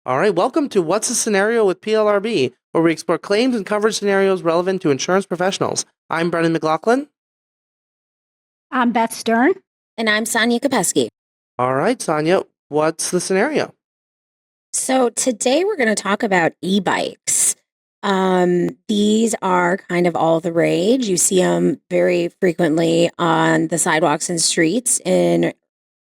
All right, welcome to What's the Scenario with PLRB, where we explore claims and coverage scenarios relevant to insurance professionals. I'm Brendan McLaughlin. I'm Beth Stern. And I'm Sonia Kopesky. All right, Sonia, what's the scenario? So today we're going to talk about e-bikes. These are kind of all the rage. You see them very frequently on the sidewalks and streets in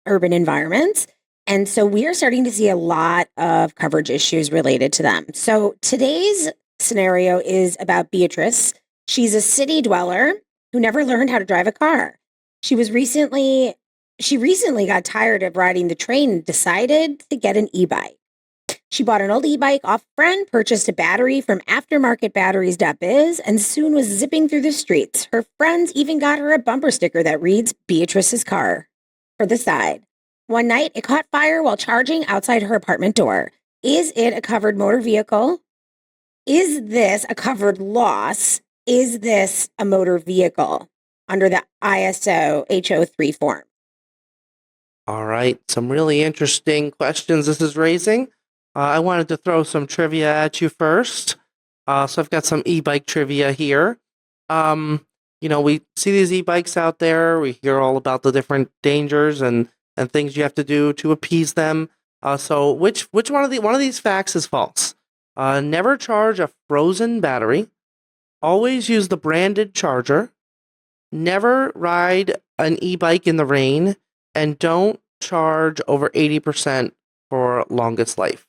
urban environments. And so we are starting to see a lot of coverage issues related to them. So today's scenario is about Beatriz. She's a city dweller who never learned how to drive a car. She recently got tired of riding the train and decided to get an e-bike. She bought an old e-bike off a friend, purchased a battery from AftermarketBatteries.biz, and soon was zipping through the streets. Her friends even got her a bumper sticker that reads Beatriz's car for the side. One night, it caught fire while charging outside her apartment door. Is it a covered motor vehicle? Is this a covered loss? Is this a motor vehicle under the ISO HO3 form? All right, some really interesting questions this is raising. I wanted to throw some trivia at you first. So I've got some e-bike trivia here. We see these e-bikes out there. We hear all about the different dangers and things you have to do to appease them. So which one of these facts is false? Never charge a frozen battery. Always use the branded charger. Never ride an e-bike in the rain, and don't charge over 80% for longest life.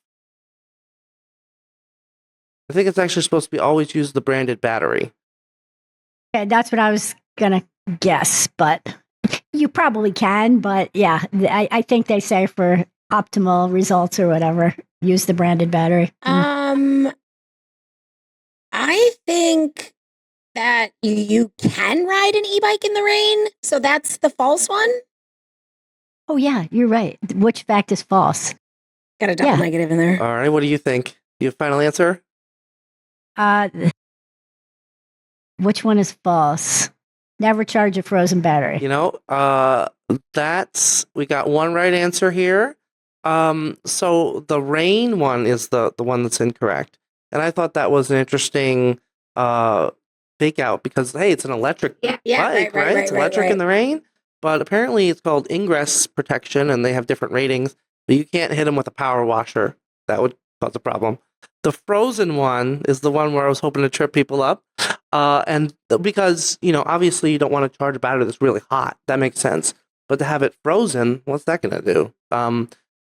I think it's actually supposed to be always use the branded battery. Okay, that's what I was going to guess, but you probably can. But yeah, I think they say for optimal results or whatever, use the branded battery. I think that you can ride an e-bike in the rain. So that's the false one. Oh, yeah, you're right. Which fact is false? Got a double negative in there. All right, what do you think? Your final answer? Which one is false? Never charge a frozen battery. We got one right answer here. So the rain one is the one that's incorrect. And I thought that was an interesting fake out because, hey, it's an electric bike, right? It's electric in the rain. But apparently it's called ingress protection, and they have different ratings. But you can't hit them with a power washer. That would cause a problem. The frozen one is the one where I was hoping to trip people up. Because, obviously you don't want to charge a battery that's really hot. That makes sense. But to have it frozen, what's that going to do?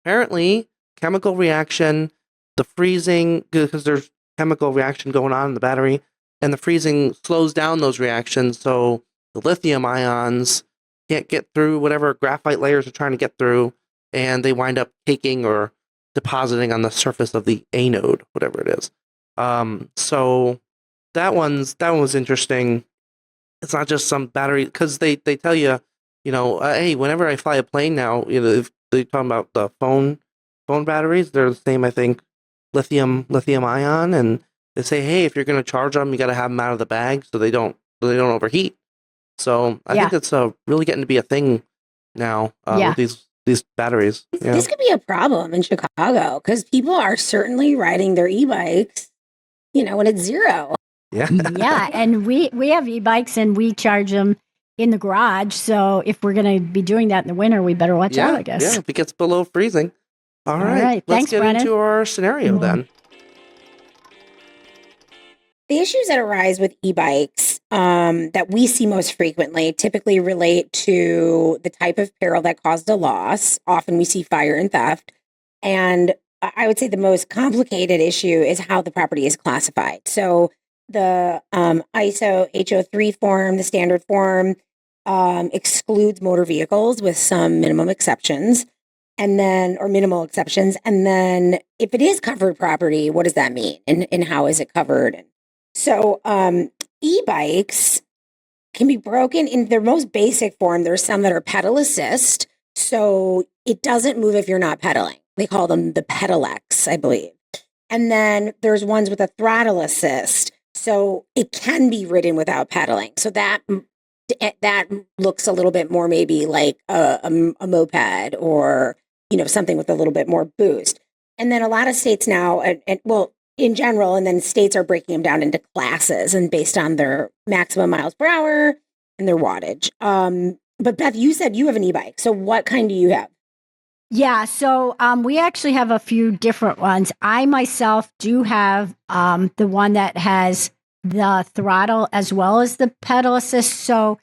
Apparently, chemical reaction, the freezing, because there's chemical reaction going on in the battery, and the freezing slows down those reactions, so the lithium ions can't get through whatever graphite layers are trying to get through, and they wind up caking or depositing on the surface of the anode, whatever it is. So that one was interesting. It's not just some battery, because they tell you, hey, whenever I fly a plane now, if they're talking about the phone batteries, they're the same, I think, lithium ion, and they say, hey, if you're going to charge them, you got to have them out of the bag so they don't overheat. So I think it's really getting to be a thing now with these batteries. This could be a problem in Chicago because people are certainly riding their e-bikes, when it's zero. Yeah. Yeah, and we have e-bikes and we charge them in the garage. So if we're going to be doing that in the winter, we better watch out, I guess. Yeah, if it gets below freezing. All right. Thanks, Let's get Brennan. into our scenario then. The issues that arise with e-bikes that we see most frequently typically relate to the type of peril that caused a loss. Often we see fire and theft. And I would say the most complicated issue is how the property is classified. So the ISO HO3 form, the standard form, excludes motor vehicles with some minimum exceptions. Or minimal exceptions. And then if it is covered property, what does that mean? And how is it covered? So e-bikes can be broken in their most basic form. There's some that are pedal assist. So it doesn't move if you're not pedaling. They call them the pedelecs, I believe. And then there's ones with a throttle assist. So it can be ridden without pedaling. So that looks a little bit more maybe like a moped or, something with a little bit more boost. And then a lot of states now, well, in general, and then states are breaking them down into classes and based on their maximum miles per hour and their wattage. But Beth, you said you have an e-bike. So what kind do you have? Yeah, so we actually have a few different ones. I myself do have the one that has the throttle as well as the pedal assist. So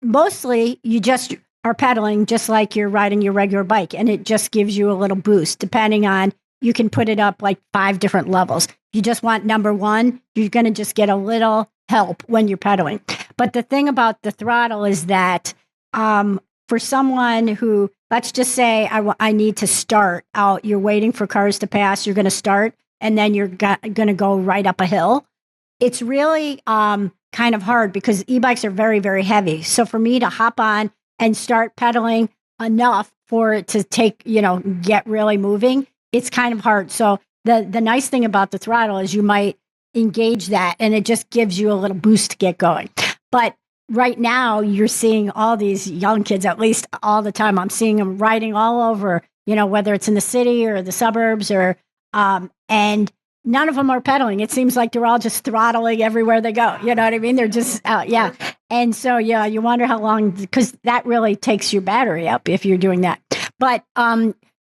mostly you just are pedaling just like you're riding your regular bike, and it just gives you a little boost depending on, you can put it up like 5 different levels. If you just want number 1, you're going to just get a little help when you're pedaling. But the thing about the throttle is that for someone who, let's just say I need to start out, you're waiting for cars to pass, you're going to start, and then you're going to go right up a hill. It's really kind of hard because e-bikes are very, very heavy. So for me to hop on and start pedaling enough for it to take, get really moving, it's kind of hard. So the nice thing about the throttle is you might engage that and it just gives you a little boost to get going. But right now you're seeing all these young kids, at least all the time, I'm seeing them riding all over, whether it's in the city or the suburbs or, and none of them are pedaling. It seems like they're all just throttling everywhere they go. You know what I mean? They're just out. Yeah. And so, yeah, you wonder how long, because that really takes your battery up if you're doing that. But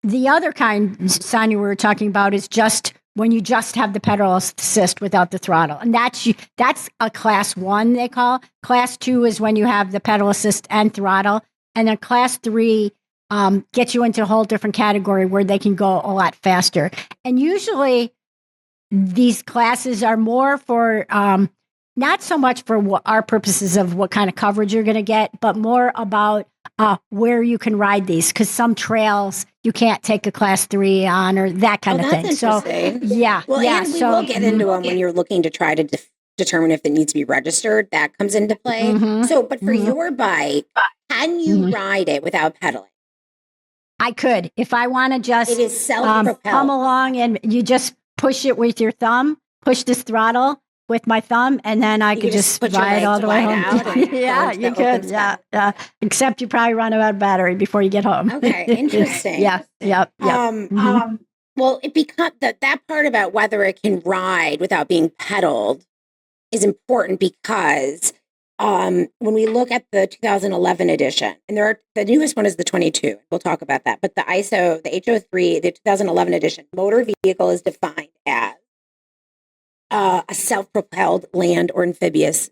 the other kind, Sonia, we were talking about is just when you just have the pedal assist without the throttle. And that's a class 1 they call. Class 2 is when you have the pedal assist and throttle. And then class 3 gets you into a whole different category where they can go a lot faster. And usually these classes are more for not so much for our purposes of what kind of coverage you're going to get, but more about where you can ride these, because some trails you can't take a class 3 on or that kind of thing. So yeah, well, yeah. And we will get into them when you're looking to try to determine if it needs to be registered. That comes into play. So, but for your bike, can you ride it without pedaling? I could, if I want to just it is self-propelled. Come along and you just push it with your thumb, push this throttle with my thumb, and then I could just ride all the way home. Yeah, you could. Yeah. Except you probably run out of battery before you get home. Okay, interesting. Yeah. Well, it becomes that part about whether it can ride without being pedaled is important because when we look at the 2011 edition, and the newest one is the 22. We'll talk about that. But the ISO, the HO3, the 2011 edition, motor vehicle is defined as a self-propelled land or amphibious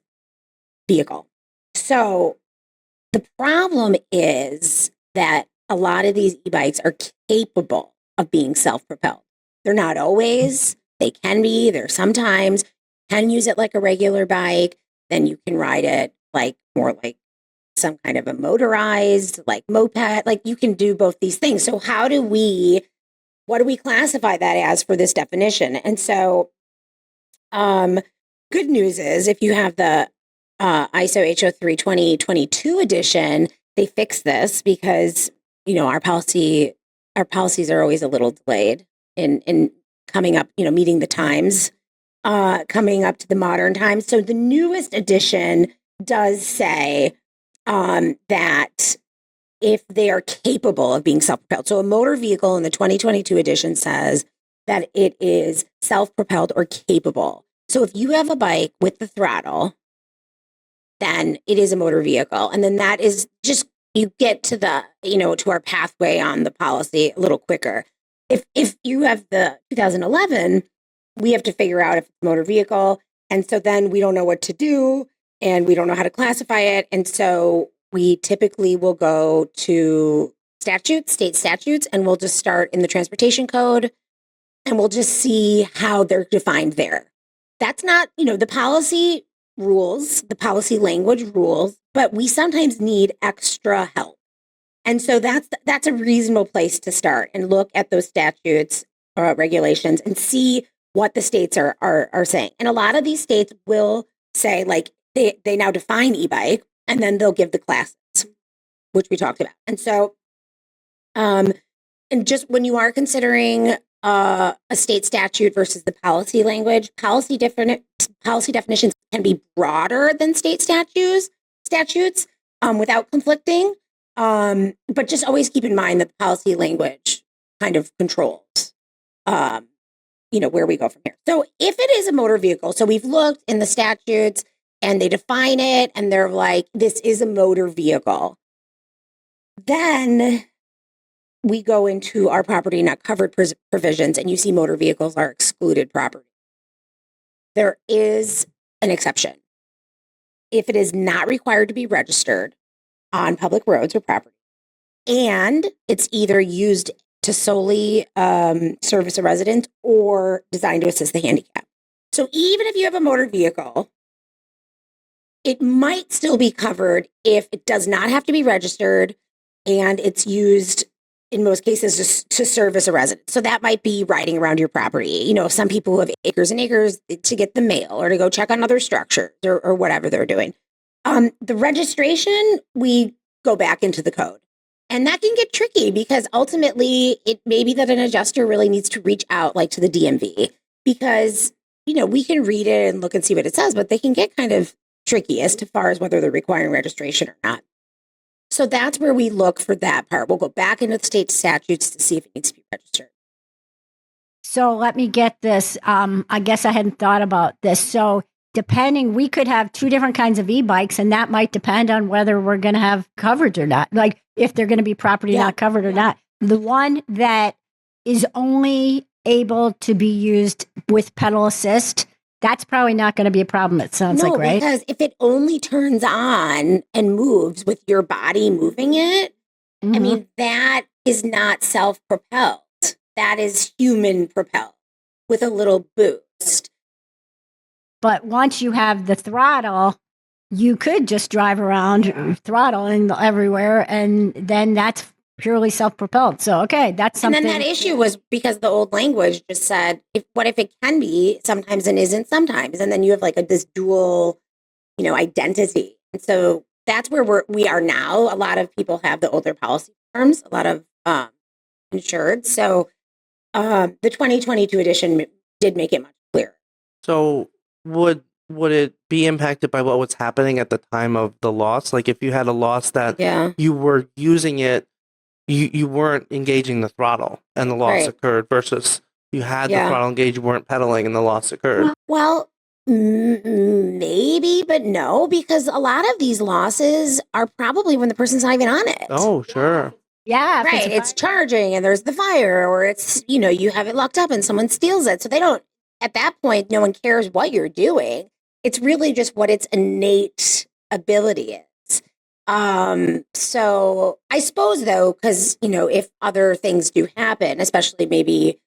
vehicle. So the problem is that a lot of these e-bikes are capable of being self-propelled. They're not always. They can be. They're sometimes. Can use it like a regular bike. Then you can ride it more like some kind of a motorized, like moped. Like you can do both these things. So what do we classify that as for this definition? And so good news is if you have the ISO HO3 2022 edition, they fixed this because, our policies are always a little delayed in coming up, meeting the times, coming up to the modern times. So the newest edition does say that if they are capable of being self-propelled. So a motor vehicle in the 2022 edition says that it is self-propelled or capable. So if you have a bike with the throttle, then it is a motor vehicle. And then that is just, you get to to our pathway on the policy a little quicker. If you have the 2011, we have to figure out if it's a motor vehicle. And so then we don't know what to do and we don't know how to classify it. And so we typically will go to state statutes, and we'll just start in the transportation code and we'll just see how they're defined there. That's not, the policy rules, the policy language rules, but we sometimes need extra help. And so that's a reasonable place to start and look at those statutes or regulations and see what the states are saying. And a lot of these states will say, like, they now define e-bike, and then they'll give the classes, which we talked about. And so, and just when you are considering a state statute versus the policy language, policy definitions can be broader than state statutes without conflicting. But just always keep in mind that the policy language kind of controls where we go from here. So if it is a motor vehicle, so we've looked in the statutes and they define it and they're like, this is a motor vehicle. Then we go into our property not covered provisions and you see motor vehicles are excluded property. There is an exception. If it is not required to be registered on public roads or property, and it's either used to solely service a resident or designed to assist the handicap. So even if you have a motor vehicle, it might still be covered if it does not have to be registered and it's used in most cases just to service a resident. So that might be riding around your property. Some people who have acres and acres to get the mail or to go check on other structures or whatever they're doing. The registration, we go back into the code. And that can get tricky because ultimately it may be that an adjuster really needs to reach out like to the DMV because, we can read it and look and see what it says, but they can get kind of tricky as far as whether they're requiring registration or not. So that's where we look for that part. We'll go back into the state statutes to see if it needs to be registered. So let me get this. I guess I hadn't thought about this. So we could have two different kinds of e-bikes, and that might depend on whether we're going to have coverage or not. Like if they're going to be property not covered or not. The one that is only able to be used with pedal assist, that's probably not going to be a problem. It sounds like, right? Because if it only turns on and moves with your body moving it, I mean, that is not self-propelled. That is human propelled with a little boost. But once you have the throttle, you could just drive around throttling everywhere, and then that's purely self-propelled. So, okay, that's something. And then that issue was because the old language just said, what if it can be sometimes and isn't sometimes? And then you have like this dual, identity. And so that's where we are now. A lot of people have the older policy terms, a lot of insured. So the 2022 edition did make it much clearer. So would it be impacted by what was happening at the time of the loss? Like if you had a loss that you were using it, you weren't engaging the throttle and the loss occurred versus you had the throttle engaged, you weren't pedaling and the loss occurred. Well, maybe, but no, because a lot of these losses are probably when the person's not even on it. Oh, sure. Yeah. Right. It's charging and there's the fire or it's, you have it locked up and someone steals it. So they don't, at that point, no one cares what you're doing. It's really just what its innate ability is. So I suppose though, because, if other things do happen, especially maybe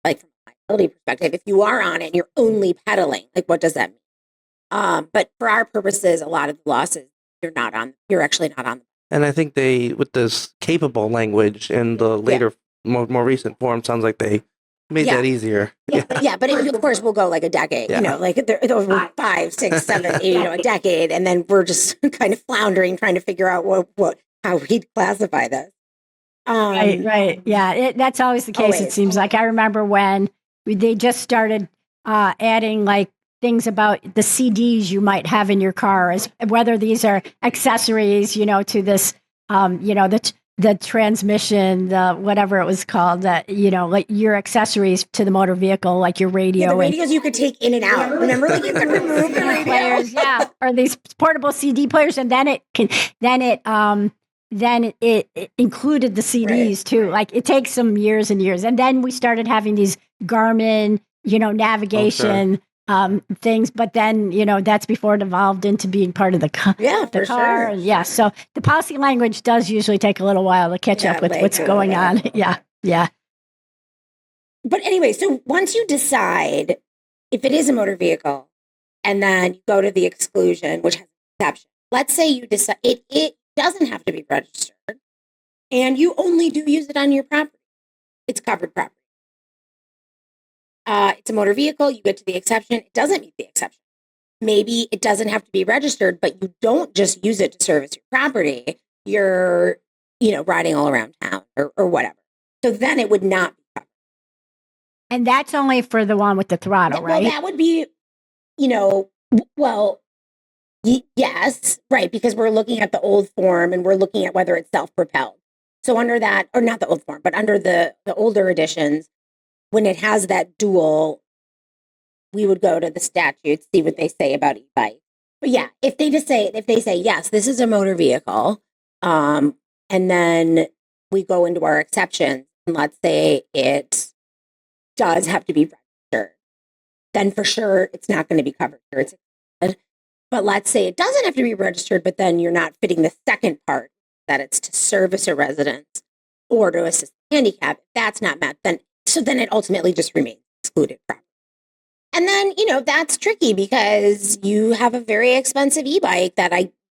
like from a liability perspective, if you are on it and you're only pedaling, like what does that mean? But for our purposes, a lot of the losses, you're actually not on. And I think with this capable language in the later, more recent form, sounds like they made that easier. Yeah, but it, of course, we'll go like a decade, like over 5, 6, 7, 8, a decade. And then we're just kind of floundering, trying to figure out how we'd classify this. Right. Yeah, that's always the case, it seems like. I remember when they just started adding like things about the CDs you might have in your car, as whether these are accessories, to this, the transmission, the whatever it was called, that like your accessories to the motor vehicle, like your radio. Yeah, the radios you could take in and out. Remember, like you could remove the radio players, or these portable CD players, and then it included the CDs too. Like it takes some years and years, and then we started having these Garmin, navigation. Things, but then that's before it evolved into being part of the car. Sure. Yeah, so the policy language does usually take a little while to catch up with what's going on. Yeah. But anyway, so once you decide if it is a motor vehicle, and then you go to the exclusion, which has an exception. Let's say you decide it doesn't have to be registered, and you only do use it on your property. It's covered property. It's a motor vehicle. You get to the exception. It doesn't meet the exception. Maybe it doesn't have to be registered, but you don't just use it to service your property. You're, riding all around town or whatever. So then it would not be covered. And that's only for the one with the throttle, right? Well, that would be, yes, right, because we're looking at the old form and we're looking at whether it's self-propelled. So under that, or not the old form, but under the older editions, when it has that dual, we would go to the statute, see what they say about e-bike. But yeah, if they say, yes, this is a motor vehicle, and then we go into our exceptions, and let's say it does have to be registered, then for sure it's not going to be covered here. It's excluded. But let's say it doesn't have to be registered, but then you're not fitting the second part, that it's to service a residence or to assist the handicap. If that's not met, then it ultimately just remains excluded property. And then, that's tricky because you have a very expensive e-bike that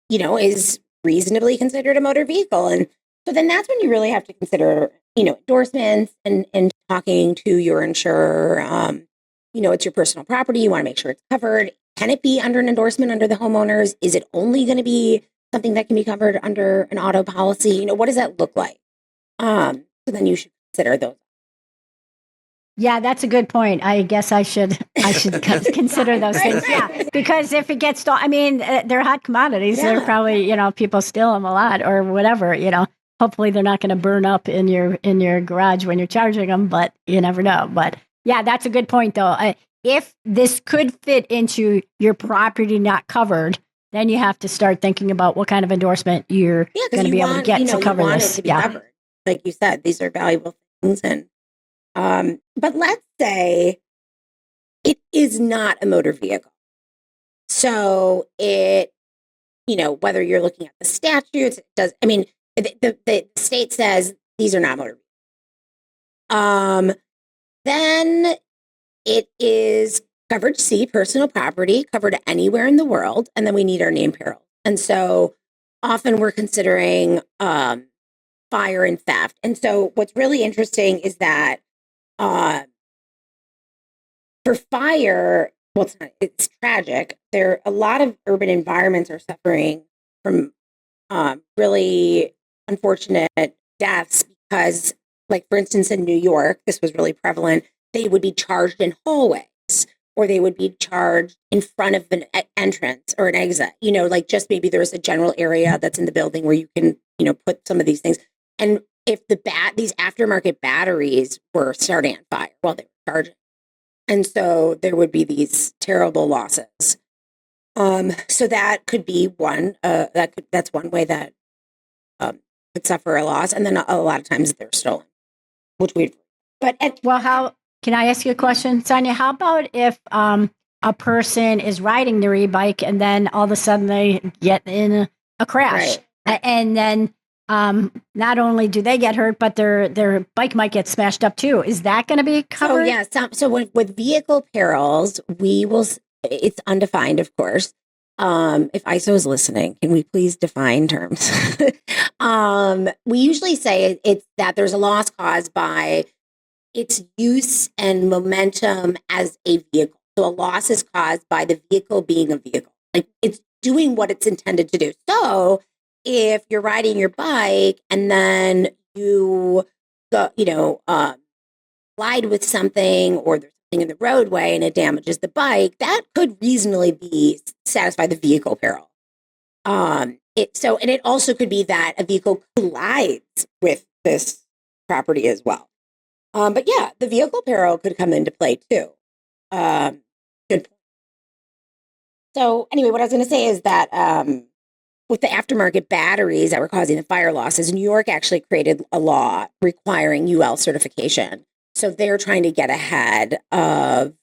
is reasonably considered a motor vehicle. And so then that's when you really have to consider, endorsements and talking to your insurer. It's your personal property. You want to make sure it's covered. Can it be under an endorsement under the homeowners? Is it only going to be something that can be covered under an auto policy? What does that look like? So then you should consider those. Yeah, that's a good point. I guess I should consider those things. Yeah, because if it gets stolen, they're hot commodities. Yeah. They're probably, people steal them a lot or whatever. Hopefully they're not going to burn up in your garage when you're charging them, but you never know. But yeah, that's a good point, though. If this could fit into your property not covered, then you have to start thinking about what kind of endorsement you're going to be able to get to cover this. It to be covered. Like you said, these are valuable things. And but let's say it is not a motor vehicle. So it, whether you're looking at the statutes, the state says these are not motor vehicles. Then it is covered C, personal property, covered anywhere in the world, and then we need our name peril. And so often we're considering fire and theft. And so what's really interesting is that for fire, it's tragic. A lot of urban environments are suffering from really unfortunate deaths because, like, for instance, in New York, this was really prevalent. They would be charged in hallways, or they would be charged in front of an entrance or an exit. Just maybe there's a general area that's in the building where you can, put some of these things. And if these aftermarket batteries were starting on fire while they were charging, and so there would be these terrible losses. So that could be one. That's one way that could suffer a loss, and then a lot of times they're stolen, which we. But how can I ask you a question, Sonia? How about if a person is riding their e-bike and then all of a sudden they get in a crash, and then not only do they get hurt, but their bike might get smashed up too. Is that going to be covered? So with vehicle perils, we will. It's undefined, of course. If ISO is listening, can we please define terms? We usually say it's that there's a loss caused by its use and momentum as a vehicle. So a loss is caused by the vehicle being a vehicle. Like, it's doing what it's intended to do. So if you're riding your bike and then you go, collide with something, or there's something in the roadway and it damages the bike, that could reasonably satisfy the vehicle peril. It also could be that a vehicle collides with this property as well. But yeah, the vehicle peril could come into play too. Good point. So anyway, what I was going to say is that with the aftermarket batteries that were causing the fire losses, New York actually created a law requiring UL certification. So they're trying to get ahead of,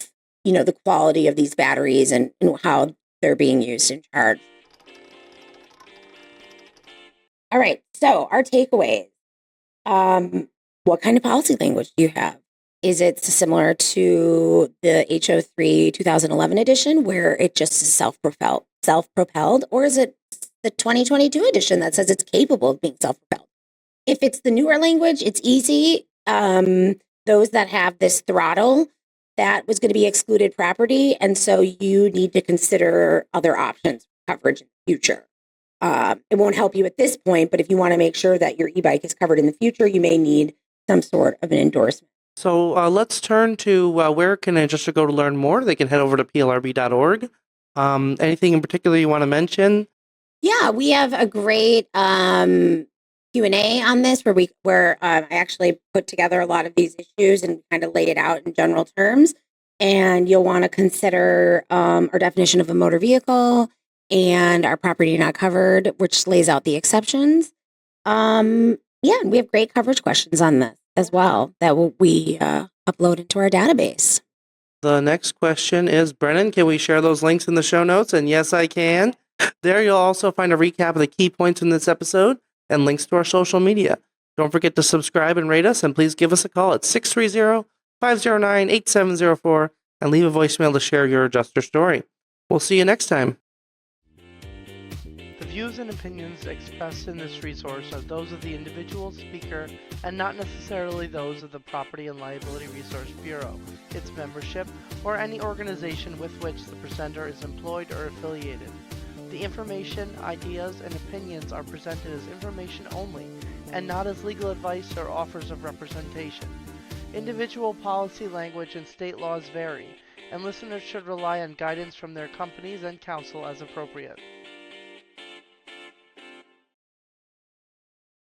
the quality of these batteries and how they're being used and charged. All right. So our takeaways. What kind of policy language do you have? Is it similar to the HO3 2011 edition where it just is self-propelled, or is it the 2022 edition that says it's capable of being self-propelled? If it's the newer language, it's easy. Those that have this throttle, that was going to be excluded property, and so you need to consider other options for coverage in the future. It won't help you at this point, but if you want to make sure that your e-bike is covered in the future, you may need some sort of an endorsement. So let's turn to where can I just go to learn more? They can head over to plrb.org. Anything in particular you want to mention? Yeah, we have a great Q&A on this where I actually put together a lot of these issues and kind of lay it out in general terms. And you'll want to consider our definition of a motor vehicle and our property not covered, which lays out the exceptions. Yeah, and we have great coverage questions on this as well that we upload into our database. The next question is, Brennan, can we share those links in the show notes? And yes, I can. There you'll also find a recap of the key points in this episode and links to our social media. Don't forget to subscribe and rate us, and please give us a call at 630-509-8704 and leave a voicemail to share your adjuster story. We'll see you next time. The views and opinions expressed in this resource are those of the individual speaker and not necessarily those of the Property and Liability Resource Bureau, its membership, or any organization with which the presenter is employed or affiliated. The information, ideas, and opinions are presented as information only and not as legal advice or offers of representation. Individual policy language and state laws vary, and listeners should rely on guidance from their companies and counsel as appropriate.